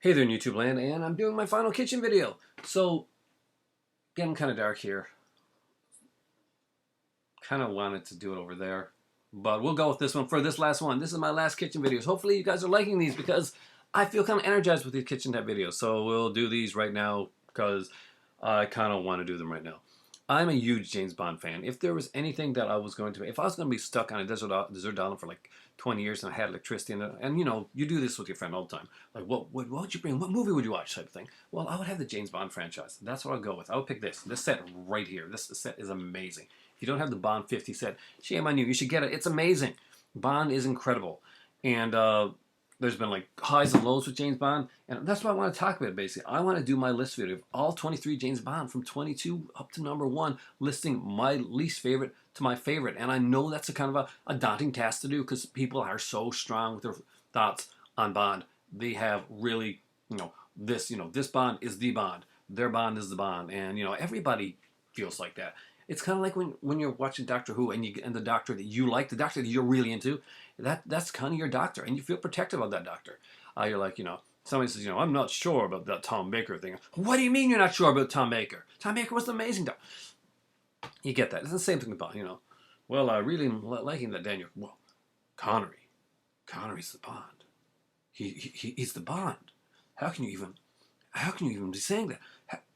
Hey there in YouTube land, and I'm doing my final kitchen video. So, getting kind of dark here. Kind of wanted to do it over there, but we'll go with this one for this last one. This is my last kitchen videos. Hopefully you guys are liking these because I feel kind of energized with these kitchen type videos. So we'll do these right now because I kind of want to do them right now. I'm a huge James Bond fan. If there was anything that I was going to, if I was going to be stuck on a desert island for like 20 years and I had electricity and you know, you do this with your friend all the time. Like, what would you bring? What movie would you watch type of thing? Well, I would have the James Bond franchise. That's what I'll go with. I would pick this set right here. This set is amazing. If you don't have the Bond 50 set, shame on you. You should get it. It's amazing. Bond is incredible. And there's been like highs and lows with James Bond, and that's what I want to talk about basically. I want to do my list video of all 23 James Bond from 22 up to number 1, listing my least favorite to my favorite. And I know that's a kind of a daunting task to do because people are so strong with their thoughts on Bond. They have really, this Bond is the Bond. Their Bond is the Bond, and everybody feels like that. It's kind of like when you're watching Doctor Who and the doctor that you like, the doctor that you're really into, that's kind of your doctor, and you feel protective of that doctor. You're like, somebody says, I'm not sure about that Tom Baker thing. What do you mean you're not sure about Tom Baker? Tom Baker was an amazing doctor. You get that. It's the same thing with Bond, Well, I really liking that Daniel. Well, Connery's the Bond. He's the Bond. How can you even be saying that?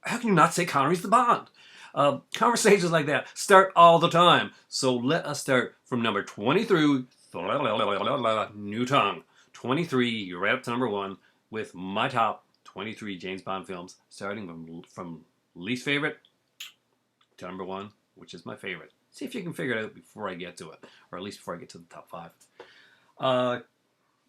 How can you not say Connery's the Bond? Conversations like that start all the time. So let us start from number 23. New tongue. 23, right up to number 1 with my top 23 James Bond films, starting from least favorite to number 1, which is my favorite. See if you can figure it out before I get to it, or at least before I get to the top 5. And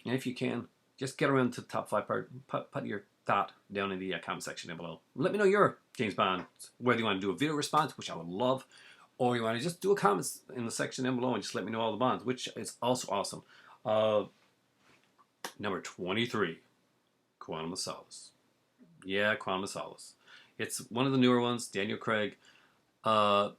if you can, just get around to the top 5 part. Put your thought down in the comment section down below. Let me know your James Bond, whether you want to do a video response, which I would love, or you want to just do a comment in the section down below and just let me know all the Bonds, which is also awesome. Number 23, Quantum of Solace. Yeah, Quantum of Solace. It's one of the newer ones, Daniel Craig. A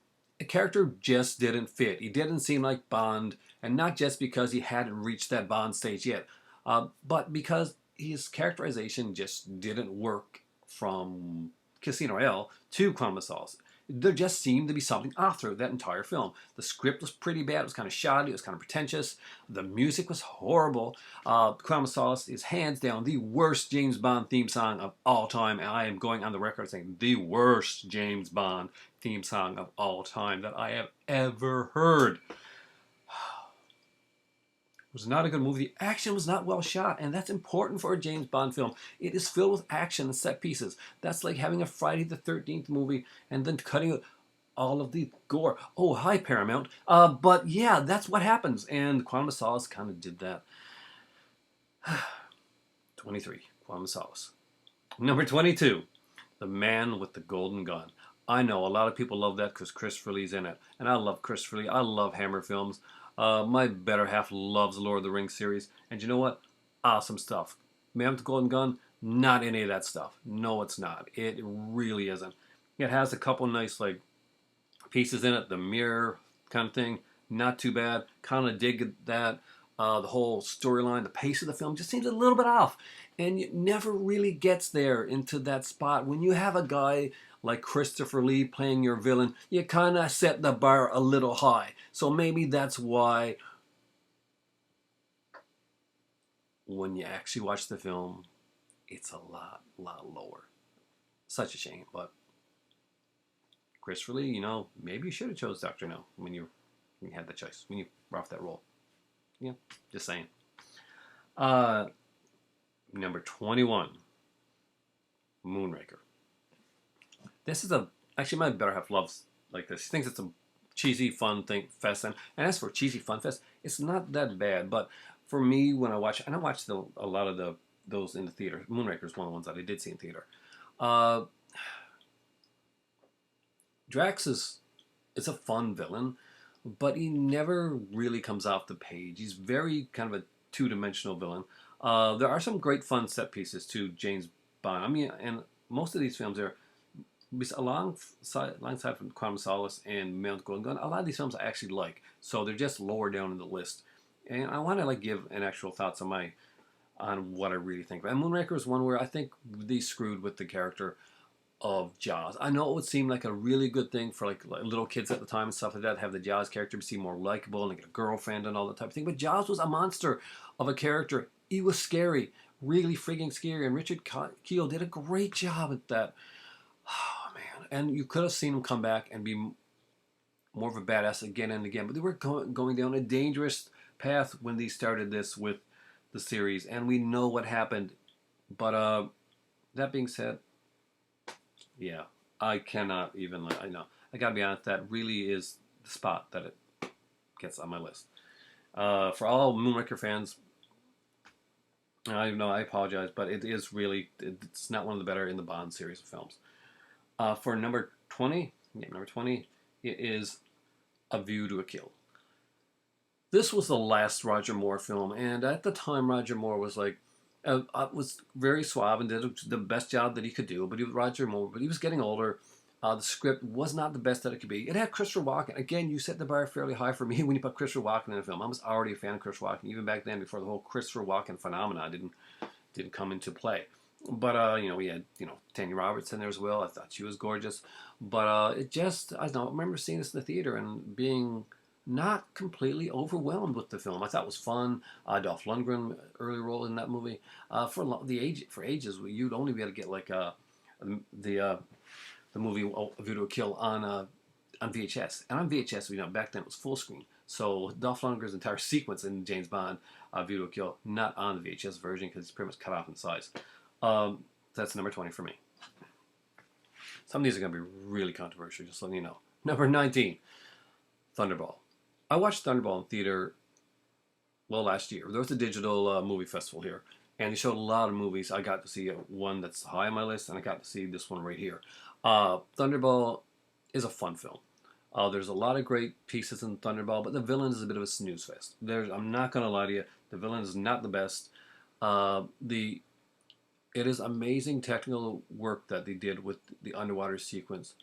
character just didn't fit. He didn't seem like Bond, and not just because he hadn't reached that Bond stage yet, but because his characterization just didn't work from Casino Royale to Quantum of Solace. There just seemed to be something off through that entire film. The script was pretty bad. It was kind of shoddy. It was kind of pretentious. The music was horrible. Quantum of Solace is hands down the worst James Bond theme song of all time. And I am going on the record saying the worst James Bond theme song of all time that I have ever heard. It was not a good movie. The action was not well shot, and that's important for a James Bond film. It is filled with action and set pieces. That's like having a Friday the 13th movie and then cutting out all of the gore. Oh, hi, Paramount. But yeah, that's what happens, and Quantum of Solace kind of did that. 23, Quantum of Solace. Number 22, The Man with the Golden Gun. I know a lot of people love that because Christopher Lee's in it, and I love Christopher Lee. I love Hammer films. My better half loves the Lord of the Rings series. And you know what? Awesome stuff. Man with the Golden Gun, not any of that stuff. No, it's not. It really isn't. It has a couple nice like pieces in it. The mirror kind of thing, not too bad. Kind of dig that. The whole storyline, the pace of the film just seems a little bit off. And it never really gets there into that spot. When you have a guy like Christopher Lee playing your villain, you kind of set the bar a little high. So maybe that's why when you actually watch the film, it's a lot lower. Such a shame, but Christopher Lee, maybe you should have chose Dr. No when you had the choice, when you were off that role. Yeah, just saying. Number 21, Moonraker. This is actually my better half loves like this. She thinks it's a cheesy fun thing fest, and as for cheesy fun fest, it's not that bad. But for me, when I watch, and I watched a lot of those in the theater. Moonraker is one of the ones that I did see in theater. Drax is a fun villain, but he never really comes off the page. He's very kind of a two-dimensional villain. There are some great fun set pieces to James Bond. I mean, and most of these films are alongside from Quantum of Solace and Man with the Golden Gun. A lot of these films I actually like, so they're just lower down in the list. And I want to give an actual thoughts on my on what I really think. And Moonraker is one where I think they screwed with the character of Jaws. I know it would seem like a really good thing for like little kids at the time and stuff like that, have the Jaws character seem more likable and get a girlfriend and all that type of thing. But Jaws was a monster of a character. He was scary, really freaking scary, and Richard Kiel did a great job at that. Oh man! And you could have seen him come back and be more of a badass again and again. But they were going down a dangerous path when they started this with the series, and we know what happened. But that being said, yeah, I cannot even. I know. I gotta be honest. That really is the spot that it gets on my list. For all Moonraker fans, I know I apologize, but it is really. It's not one of the better in the Bond series of films. For number 20, yeah, number 20, it is A View to a Kill. This was the last Roger Moore film, and at the time, Roger Moore was like, was very suave and did the best job that he could do. But he was Roger Moore, but he was getting older. The script was not the best that it could be. It had Christopher Walken. Again, you set the bar fairly high for me when you put Christopher Walken in a film. I was already a fan of Christopher Walken even back then, before the whole Christopher Walken phenomenon didn't come into play. But we had Tanya Roberts in there as well. I thought she was gorgeous. But it just I don't remember seeing this in the theater and being not completely overwhelmed with the film. I thought it was fun. Dolph Lundgren early role in that movie. For ages, you'd only be able to get like the movie A View to a Kill on VHS. And on VHS, back then it was full screen. So Dolph Lundgren's entire sequence in James Bond, A View to a Kill, not on the VHS version because it's pretty much cut off in size. That's number 20 for me. Some of these are going to be really controversial, just letting you know. Number 19, Thunderball. I watched Thunderball in theater, last year. There was a digital movie festival here, and they showed a lot of movies. I got to see one that's high on my list, and I got to see this one right here. Thunderball is a fun film. There's a lot of great pieces in Thunderball, but the villain is a bit of a snooze fest. I'm not going to lie to you, the villain is not the best. It is amazing technical work that they did with the underwater sequence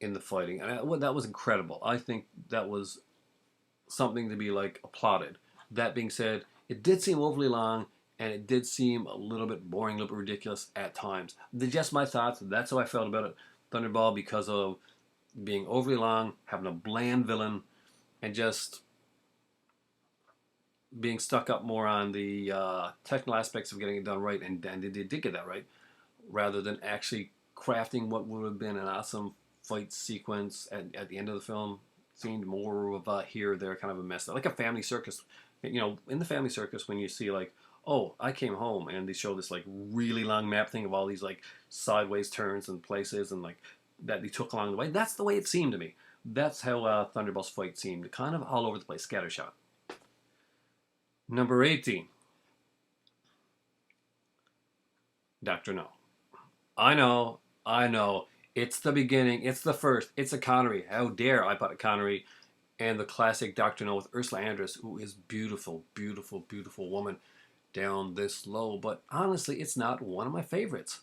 in the fighting, and that was incredible. I think that was something to be applauded. That being said, it did seem overly long, and it did seem a little bit boring, a little bit ridiculous at times. They're just my thoughts. That's how I felt about it. Thunderball, because of being overly long, having a bland villain, and just being stuck up more on the technical aspects of getting it done right, and they did get that right, rather than actually crafting what would have been an awesome fight sequence at the end of the film. Seemed more of a here or there kind of a mess, like a family circus. In the family circus, when you see oh, I came home, and they show this really long map thing of all these sideways turns and places and that they took along the way. That's the way it seemed to me. That's how Thunderball's fight seemed, kind of all over the place, scattershot. Number 18, Dr. No. I know. It's the beginning. It's the first. It's a Connery. How dare I put a Connery and the classic Dr. No with Ursula Andress, who is beautiful, beautiful, beautiful woman, down this low. But honestly, it's not one of my favorites.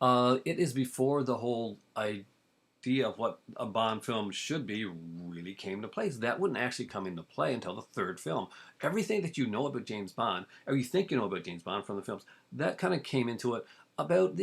It is before the whole idea of what a Bond film should be really came to place. That wouldn't actually come into play until the third film. Everything that you know about James Bond, or you think you know about James Bond from the films, that kind of came into it about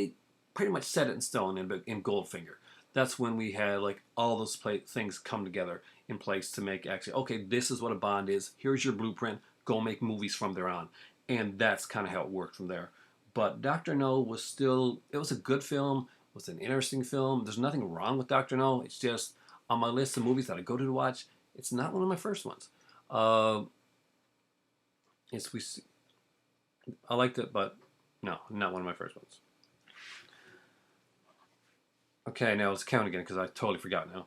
pretty much set it in stone in Goldfinger. That's when we had all those things come together in place to make actually, okay, this is what a Bond is. Here's your blueprint. Go make movies from there on. And that's kind of how it worked from there. But Dr. No was still, it was a good film. It was an interesting film. There's nothing wrong with Dr. No. It's just on my list of movies that I go to watch, it's not one of my first ones. I liked it, but no, not one of my first ones. Okay, now let's count again because I totally forgot now.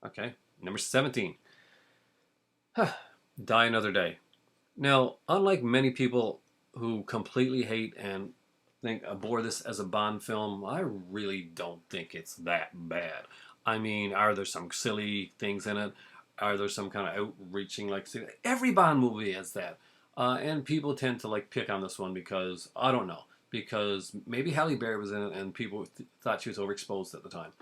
Okay, number 17. Die Another Day. Now, unlike many people who completely hate and abhor this as a Bond film, I really don't think it's that bad. I mean, are there some silly things in it? Are there some kind of outreaching every Bond movie has that? And people tend to pick on this one because I don't know. Because maybe Halle Berry was in it and people thought she was overexposed at the time.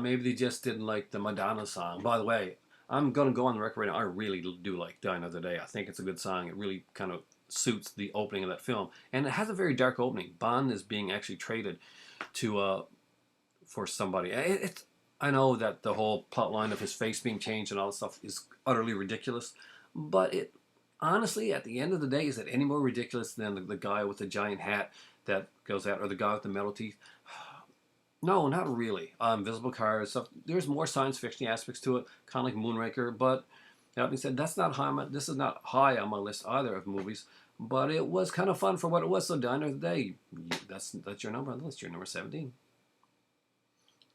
Maybe they just didn't like the Madonna song. By the way, I'm gonna go on the record right now. I really do like Die Another Day. I think it's a good song. It really kind of suits the opening of that film, and it has a very dark opening. Bond is being actually traded to for somebody. It's I know that the whole plot line of his face being changed and all this stuff is utterly ridiculous, but it honestly, at the end of the day, is it any more ridiculous than the guy with the giant hat that goes out, or the guy with the metal teeth? No, not really. Invisible cars, stuff. There's more science fiction aspects to it, kind of like Moonraker. But that being said, that's not high. This is not high on my list either of movies. But it was kind of fun for what it was. So, Diner of the Day, that's your number on the list. Your number 17.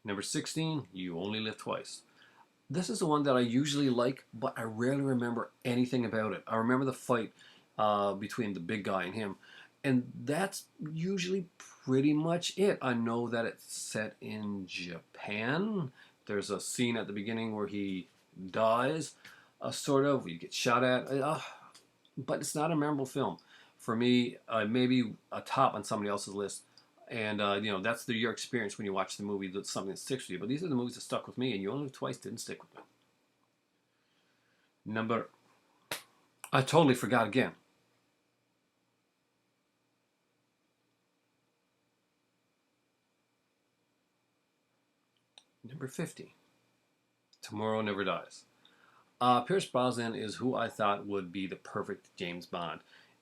Number 16, You Only Live Twice. This is the one that I usually like, but I rarely remember anything about it. I remember the fight between the big guy and him, and that's usually pretty much it. I know that it's set in Japan. There's a scene at the beginning where he dies, sort of. He gets shot at, but it's not a memorable film. For me, maybe a top on somebody else's list. And that's your experience when you watch the movie. That's something that sticks with you. But these are the movies that stuck with me, and You Only Live Twice didn't stick with me. I totally forgot again. Number 50, Tomorrow Never Dies. Pierce Brosnan is who I thought would be the perfect James Bond,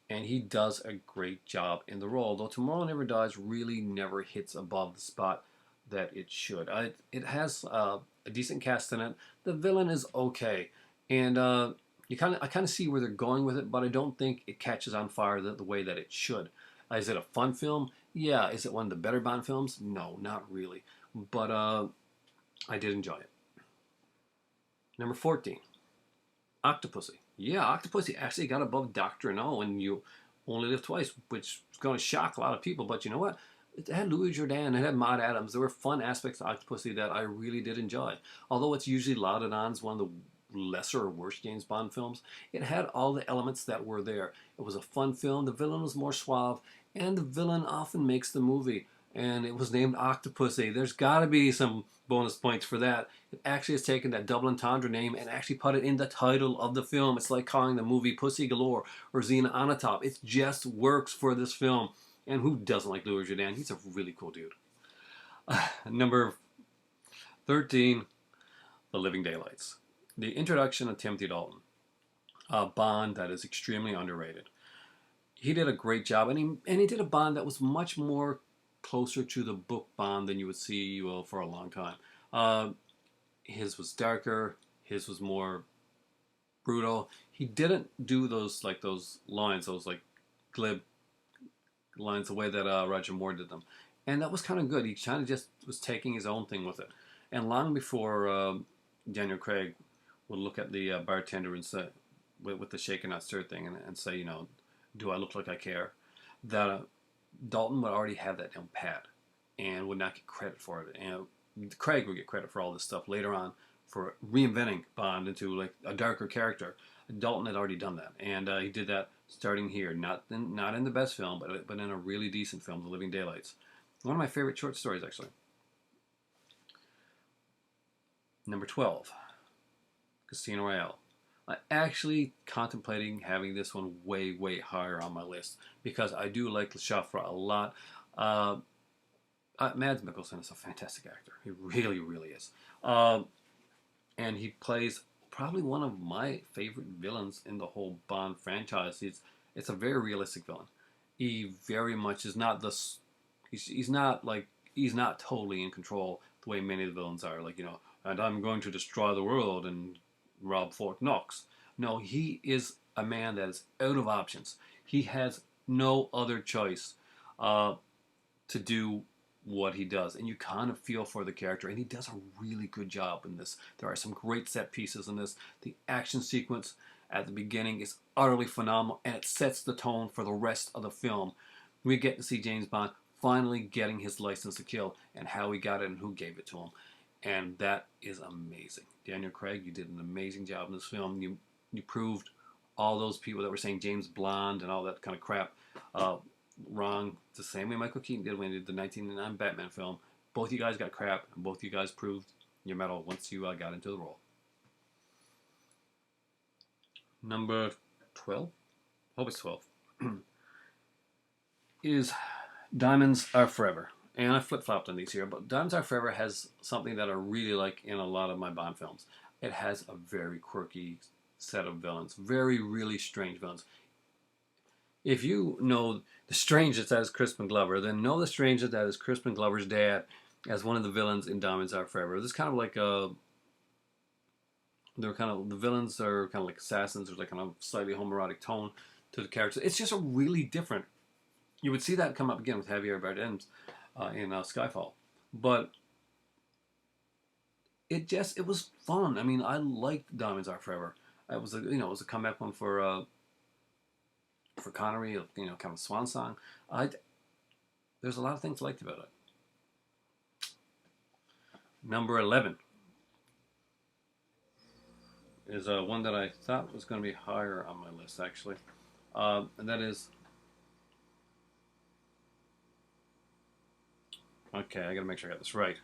and he does a great job in the role. Though Tomorrow Never Dies really never hits above the spot that it should. It has a decent cast in it. The villain is okay, and I kind of see where they're going with it, but I don't think it catches on fire the way that it should. Is it a fun film? Yeah. Is it one of the better Bond films? No, not really. But I did enjoy it. Number 14, Octopussy. Yeah, Octopussy actually got above Doctor No, and You Only Live Twice, which is going to shock a lot of people. But you know what? It had Louis Jourdan, it had Maud Adams. There were fun aspects of Octopussy that I really did enjoy. Although it's usually lauded on as one of the lesser or worst James Bond films, it had all the elements that were there. It was a fun film. The villain was more suave, and the villain often makes the movie. And it was named Octopussy. There's got to be some bonus points for that. It actually has taken that double entendre name and actually put it in the title of the film. It's like calling the movie Pussy Galore or Xena Onatopp. It just works for this film. And who doesn't like Louis Jourdan? He's a really cool dude. Number 13, The Living Daylights. The introduction of Timothy Dalton, a Bond that is extremely underrated. He did a great job, and he did a Bond that was much more closer to the book Bond than you would see for a long time. His was darker. His was more brutal. He didn't do those lines, those like glib lines the way that Roger Moore did them, and that was kind of good. He kind of just was taking his own thing with it. And long before Daniel Craig would look at the bartender and say, with the shaken not stir thing, and say, do I look like I care? That Dalton would already have that down pat and would not get credit for it. And Craig would get credit for all this stuff later on for reinventing Bond into like a darker character. Dalton had already done that, and he did that starting here, not in the best film, but in a really decent film, The Living Daylights. One of my favorite short stories, actually. Number 12, Casino Royale. I'm actually contemplating having this one way higher on my list because I do like Le Chiffre a lot. Mads Mikkelsen is a fantastic actor. He really is. And he plays probably one of my favorite villains in the whole Bond franchise. It's a very realistic villain. He very much is not this. He's not totally in control the way many of the villains are. And I'm going to destroy the world and rob Fort Knox. No, he is a man that is out of options. He has no other choice to do what he does, and you kind of feel for the character, and he does a really good job in this. There are some great set pieces in this. The action sequence at the beginning is utterly phenomenal, and it sets the tone for the rest of the film. We get to see James Bond finally getting his license to kill, and how he got it and who gave it to him, and that is amazing. Daniel Craig, you did an amazing job in this film. You proved all those people that were saying James Blonde and all that kind of crap wrong. It's the same way Michael Keaton did when he did the 1999 Batman film. Both you guys got crap, and both you guys proved your mettle once you got into the role. Number 12? Hope it's 12. Is Diamonds Are Forever. And I flip-flopped on these here, but Diamonds Are Forever has something that I really like in a lot of my Bond films. It has a very quirky set of villains. Very, really strange villains. If you know the strangest that is Crispin Glover, then know the strangest that is Crispin Glover's dad as one of the villains in Diamonds Are Forever. This is kind of like a... They're kind of... The villains are kind of like assassins. There's like kind of slightly homoerotic tone to the characters. It's just a really different... You would see that come up again with Javier Bardem in Skyfall. But it was fun. I mean, I liked Diamonds Are Forever. It was it was a comeback one for Connery, kind of a swan song. There's a lot of things I liked about it. Number 11 is one that I thought was going to be higher on my list, actually. And that is... Okay, I got to make sure I got this right.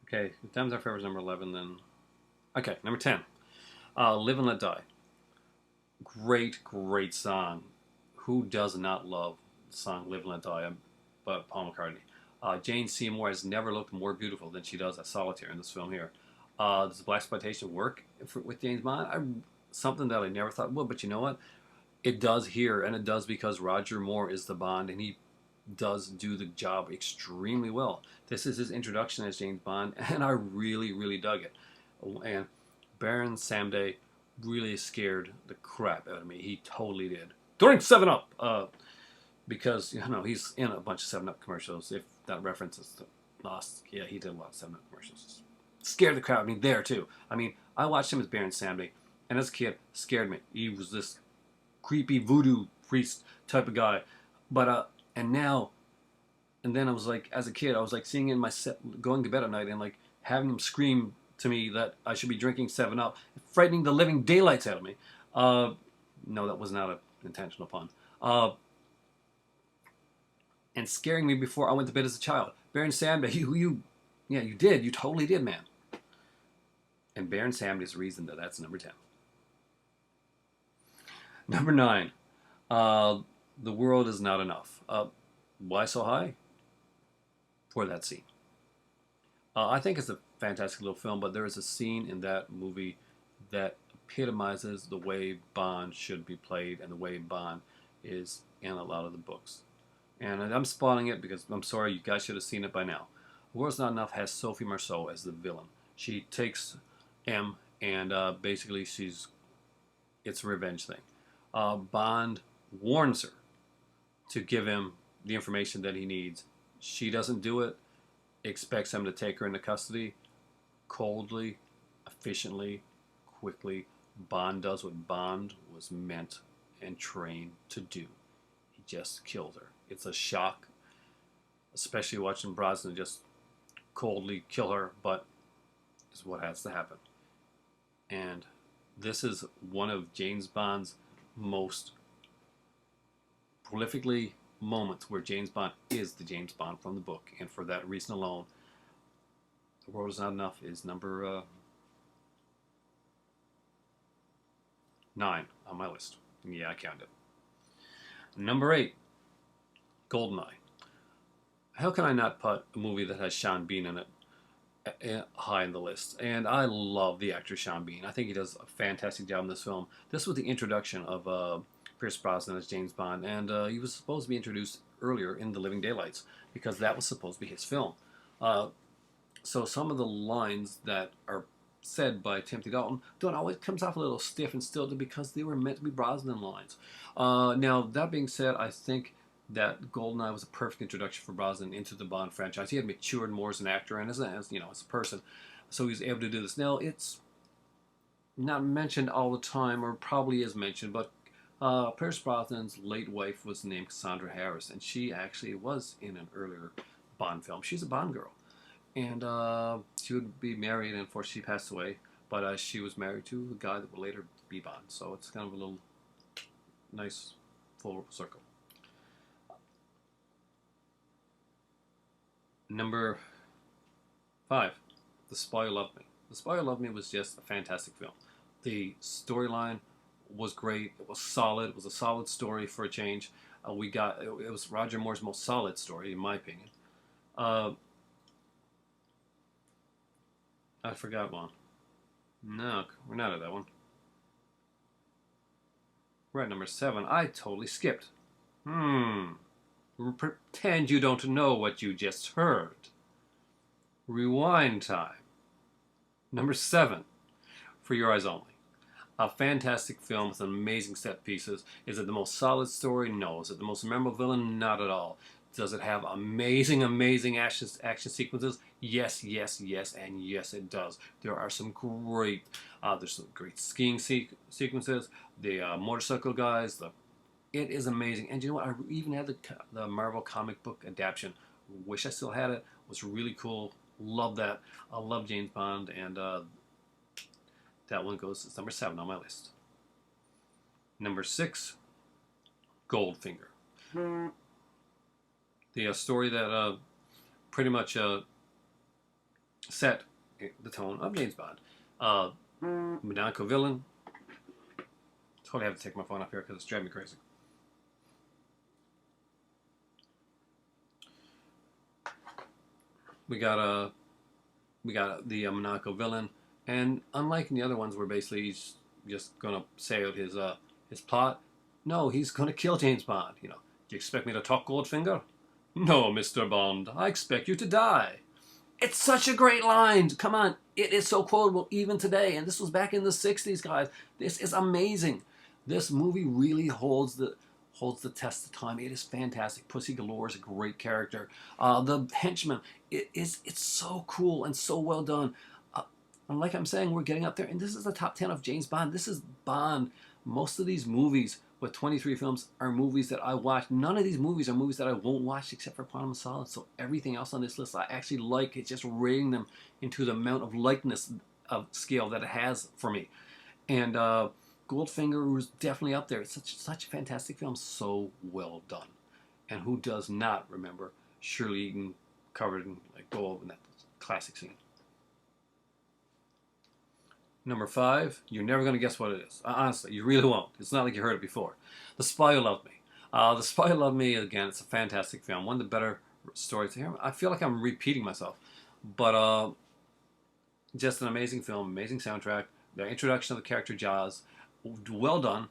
Okay, if Diamonds Are Forever is number 11, then... Okay, number 10. Live and Let Die. Great, great song. Who does not love the song Live and Let Die by Paul McCartney? Jane Seymour has never looked more beautiful than she does as Solitaire in this film here. Does blaxploitation work with James Bond? Something that I never thought would, but you know what? It does here, and it does because Roger Moore is the Bond, and he does do the job extremely well. This is his introduction as James Bond, and I really, really dug it. And Baron Samedi really scared the crap out of me. He totally did. Drink 7-Up! Because, he's in a bunch of 7-Up commercials. If that reference is lost, yeah, he did a lot of 7-Up commercials. Scared the crowd. I mean, there too. I mean, I watched him as Baron Samedi, and as a kid, scared me. He was this creepy voodoo priest type of guy. But, and then I was like, as a kid, I was like seeing in my set, going to bed at night and like having him scream to me that I should be drinking 7-Up, frightening the living daylights out of me. No, that was not an intentional pun. And scaring me before I went to bed as a child. Baron Samedi, you totally did, man. And Baron Samedi is the reason that's number 10. Number 9, The World Is Not Enough. Why so high? For that scene. I think it's a fantastic little film, but there is a scene in that movie that epitomizes the way Bond should be played and the way Bond is in a lot of the books. And I'm spoiling it because I'm sorry, you guys should have seen it by now. The World's Not Enough has Sophie Marceau as the villain. She takes M and basically it's a revenge thing. Bond warns her to give him the information that he needs. She doesn't do it, expects him to take her into custody. Coldly, efficiently, quickly, Bond does what Bond was meant and trained to do. He just killed her. It's a shock, especially watching Brosnan just coldly kill her, but it's what has to happen. And this is one of James Bond's most prolifically moments where James Bond is the James Bond from the book, and for that reason alone, The World Is Not Enough is number 9 on my list. Yeah, I counted. Number 8, Goldeneye. How can I not put a movie that has Sean Bean in it high in the list? And I love the actor Sean Bean. I think he does a fantastic job in this film. This was the introduction of Pierce Brosnan as James Bond, and he was supposed to be introduced earlier in The Living Daylights because that was supposed to be his film. So some of the lines that are said by Timothy Dalton don't always comes off a little stiff and stilted because they were meant to be Brosnan lines. Now, that being said, I think that GoldenEye was a perfect introduction for Brosnan into the Bond franchise. He had matured more as an actor and as a person, so he was able to do this. Now, it's not mentioned all the time, or probably is mentioned, but Pierce Brosnan's late wife was named Cassandra Harris, and she actually was in an earlier Bond film. She's a Bond girl. And she would be married, and unfortunately she passed away. But she was married to a guy that would later be Bond. So it's kind of a little nice full circle. Number 5, The Spy Who Loved Me. The Spy Who Loved Me was just a fantastic film. The storyline was great. It was solid. It was a solid story for a change. It was Roger Moore's most solid story, in my opinion. Uh, I forgot one. No, we're not at that one. We're at number 7. I totally skipped. Pretend you don't know what you just heard. Rewind time. Number 7, For Your Eyes Only. A fantastic film with amazing set pieces. Is it the most solid story? No. Is it the most memorable villain? Not at all. Does it have amazing action sequences? Yes, and yes, it does. There are some there's some great skiing sequences. The motorcycle guys. It is amazing. And you know what? I even had the Marvel comic book adaptation. Wish I still had it. It was really cool. Love that. I love James Bond, and that one goes as number 7 on my list. Number 6, Goldfinger. The story that pretty much set the tone of James Bond. Monaco villain. Totally have to take my phone up here because it's driving me crazy. We got the Monaco villain, and unlike the other ones, where basically he's just gonna say out his plot. No, he's gonna kill James Bond. You know, do you expect me to talk, Goldfinger? No, Mr. Bond, I expect you to die. It's such a great line. Come on, it is so quotable even today. And this was back in the '60s, guys. This is amazing. This movie really holds the test of time. It is fantastic. Pussy Galore is a great character. The henchman, it's so cool and so well done. And like I'm saying, we're getting up there, and this is the top 10 of James Bond. This is Bond. Most of these movies with 23 films are movies that I watch. None of these movies are movies that I won't watch except for Quantum of Solace. So everything else on this list I actually like. It's just rating them into the amount of likeness of scale that it has for me. And Goldfinger was definitely up there. It's such a fantastic film, so well done. And who does not remember Shirley Eaton covered in like gold in that classic scene? Number 5, you're never going to guess what it is. Honestly, you really won't. It's not like you heard it before. The Spy Who Loved Me. The Spy Who Loved Me, again, it's a fantastic film. One of the better stories here. I feel like I'm repeating myself. But just an amazing film, amazing soundtrack. The introduction of the character Jaws, well done.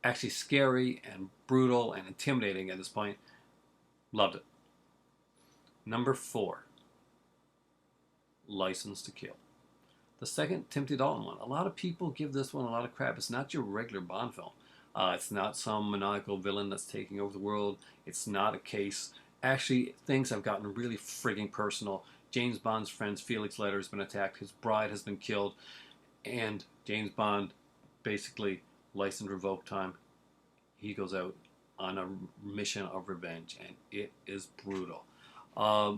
Actually scary and brutal and intimidating at this point. Loved it. Number 4, License to Kill. The second Timothy Dalton one. A lot of people give this one a lot of crap. It's not your regular Bond film. It's not some maniacal villain that's taking over the world. It's not a case. Actually, things have gotten really frigging personal. James Bond's friend Felix Leiter has been attacked. His bride has been killed. And James Bond, basically, license revoked time. He goes out on a mission of revenge. And it is brutal. I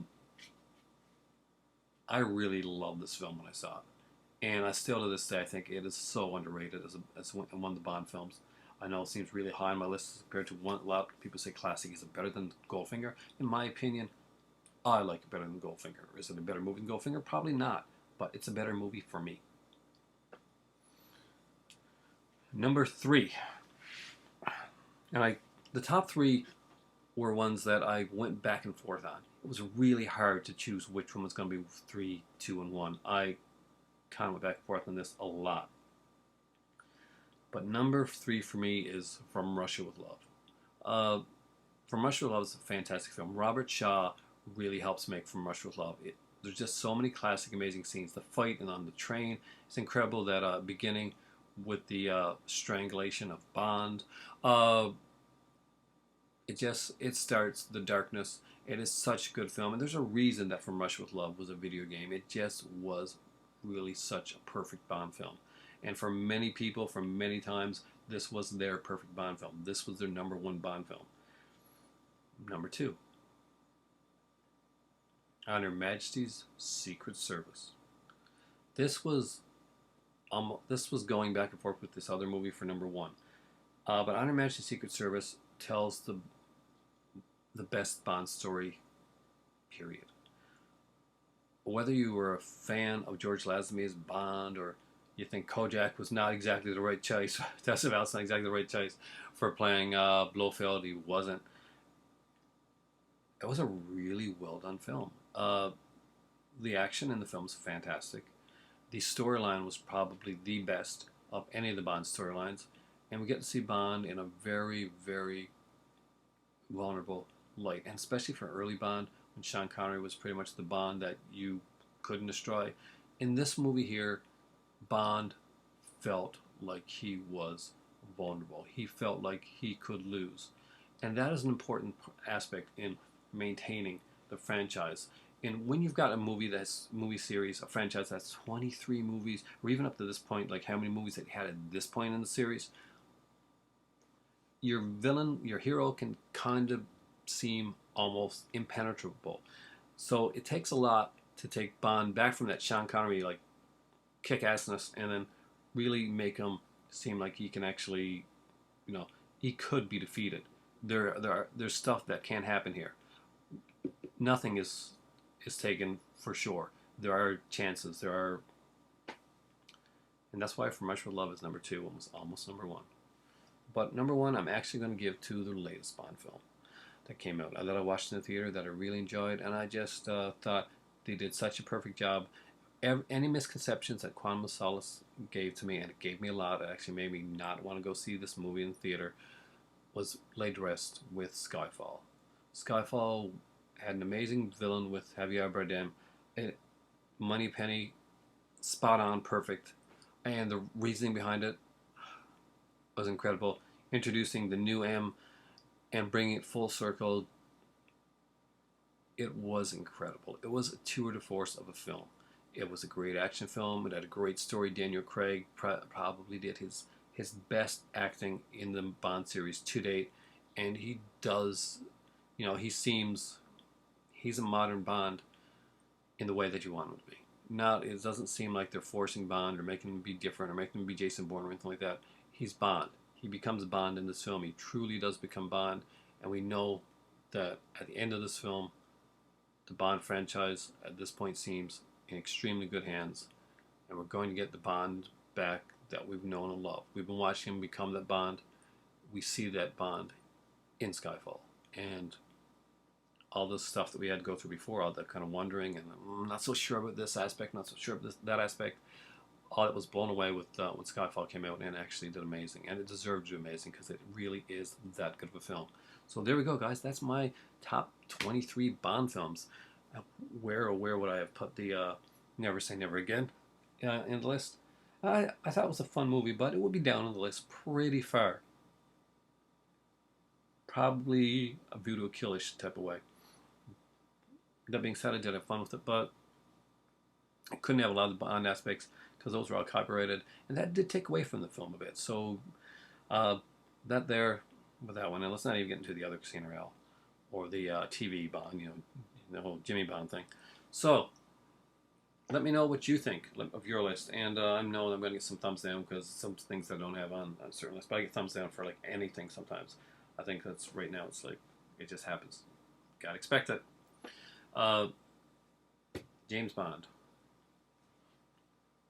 really loved this film when I saw it. And I still, to this day, I think it is so underrated as one of the Bond films. I know it seems really high on my list compared to one. A lot of people say classic. Is it better than Goldfinger? In my opinion, I like it better than Goldfinger. Is it a better movie than Goldfinger? Probably not. But it's a better movie for me. Number 3. And the top 3 were ones that I went back and forth on. It was really hard to choose which one was going to be 3, 2, and 1. I kind of went back and forth on this a lot. But number 3 for me is From Russia with Love. From Russia with Love is a fantastic film. Robert Shaw really helps make From Russia with Love. There's just so many classic, amazing scenes. The fight and on the train. It's incredible that beginning with the strangulation of Bond. It starts the darkness. It is such a good film, and there's a reason that From Russia with Love was a video game. It just was really such a perfect Bond film. And for many people, for many times, this was their perfect Bond film. This was their number 1 Bond film. Number 2, On Her Majesty's Secret Service. This was going back and forth with this other movie for number 1. But On Her Majesty's Secret Service tells the best Bond story, period. whether you were a fan of George Lazenby's Bond or you think Kojak was not exactly the right choice, Tessa Val's not exactly the right choice for playing Blofeld, he wasn't. It was a really well done film. The action in the film is fantastic. The storyline was probably the best of any of the Bond storylines, and we get to see Bond in a very, very vulnerable light, and especially for early Bond when Sean Connery was pretty much the Bond that you couldn't destroy. In this movie here, Bond felt like he was vulnerable. He felt like he could lose, and that is an important aspect in maintaining the franchise. And when you've got a movie series, a franchise that's 23 movies, or even up to this point, like how many movies that you had at this point in the series, your villain, your hero can kind of seem almost impenetrable. So it takes a lot to take Bond back from that Sean Connery like kick-assness and then really make him seem like he can actually, he could be defeated. There's stuff that can't happen here. Nothing is taken for sure. There are chances. And that's why For Much with Love is number 2, almost number 1. But number 1, I'm actually going to give to the latest Bond film that came out, that I watched in the theater, that I really enjoyed, and I just thought they did such a perfect job. Any misconceptions that Quantum of Solace gave to me, and it gave me a lot, it actually made me not want to go see this movie in the theater, was laid to rest with Skyfall. Skyfall had an amazing villain with Javier Bardem. Moneypenny, spot on, perfect. And the reasoning behind it was incredible. Introducing the new M and bringing it full circle, it was incredible. It was a tour de force of a film. It was a great action film. It had a great story. Daniel Craig probably did his best acting in the Bond series to date. And he does, he's a modern Bond in the way that you want him to be. Not, it doesn't seem like they're forcing Bond or making him be different or making him be Jason Bourne or anything like that. He's Bond. He becomes Bond in this film. He truly does become Bond. And we know that at the end of this film, the Bond franchise at this point seems in extremely good hands. And we're going to get the Bond back that we've known and loved. We've been watching him become that Bond. We see that Bond in Skyfall. And all the stuff that we had to go through before, all that kind of wondering and I'm not so sure about this aspect, not so sure about that aspect, all that was blown away with when Skyfall came out and actually did amazing. And it deserved to do amazing because it really is that good of a film. So there we go, guys. That's my top 23 Bond films. Where would I have put the Never Say Never Again in the list? I thought it was a fun movie, but it would be down on the list pretty far. Probably a View to a Kill-ish type of way. That being said, I did have fun with it, but I couldn't have a lot of the Bond aspects because those were all copyrighted, and that did take away from the film a bit. So that there with that one, and let's not even get into the other Casino Royale or the TV Bond, the whole Jimmy Bond thing. So let me know what you think of your list, and I know I'm going to get some thumbs down because some things I don't have on a certain list, but I get thumbs down for like anything sometimes. I think that's right now. It's like it just happens. Gotta expect it. James Bond.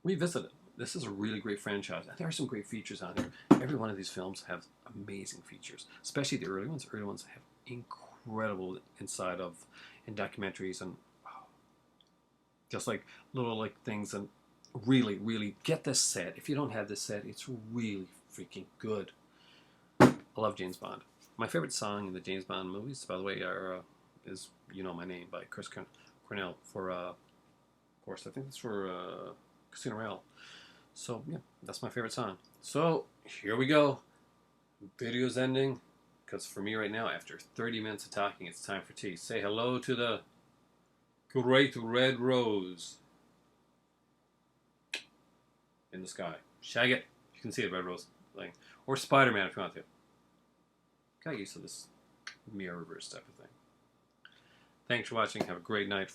Revisited. This is a really great franchise. There are some great features on here. Every one of these films have amazing features, especially the early ones. Early ones have incredible inside of and documentaries and just like little like things and really, really get this set. If you don't have this set, it's really freaking good. I love James Bond. My favorite song in the James Bond movies, by the way, is "You Know My Name" by Chris Cornell for, of course, I think it's for Casino Royale. So yeah, that's my favorite song. So here we go. Video's ending because for me right now, after 30 minutes of talking, it's time for tea. Say hello to the great red rose in the sky. Shag it. You can see the red rose thing, or Spider-Man if you want to. Got used to this mirror reverse type of thing. Thanks for watching. Have a great night.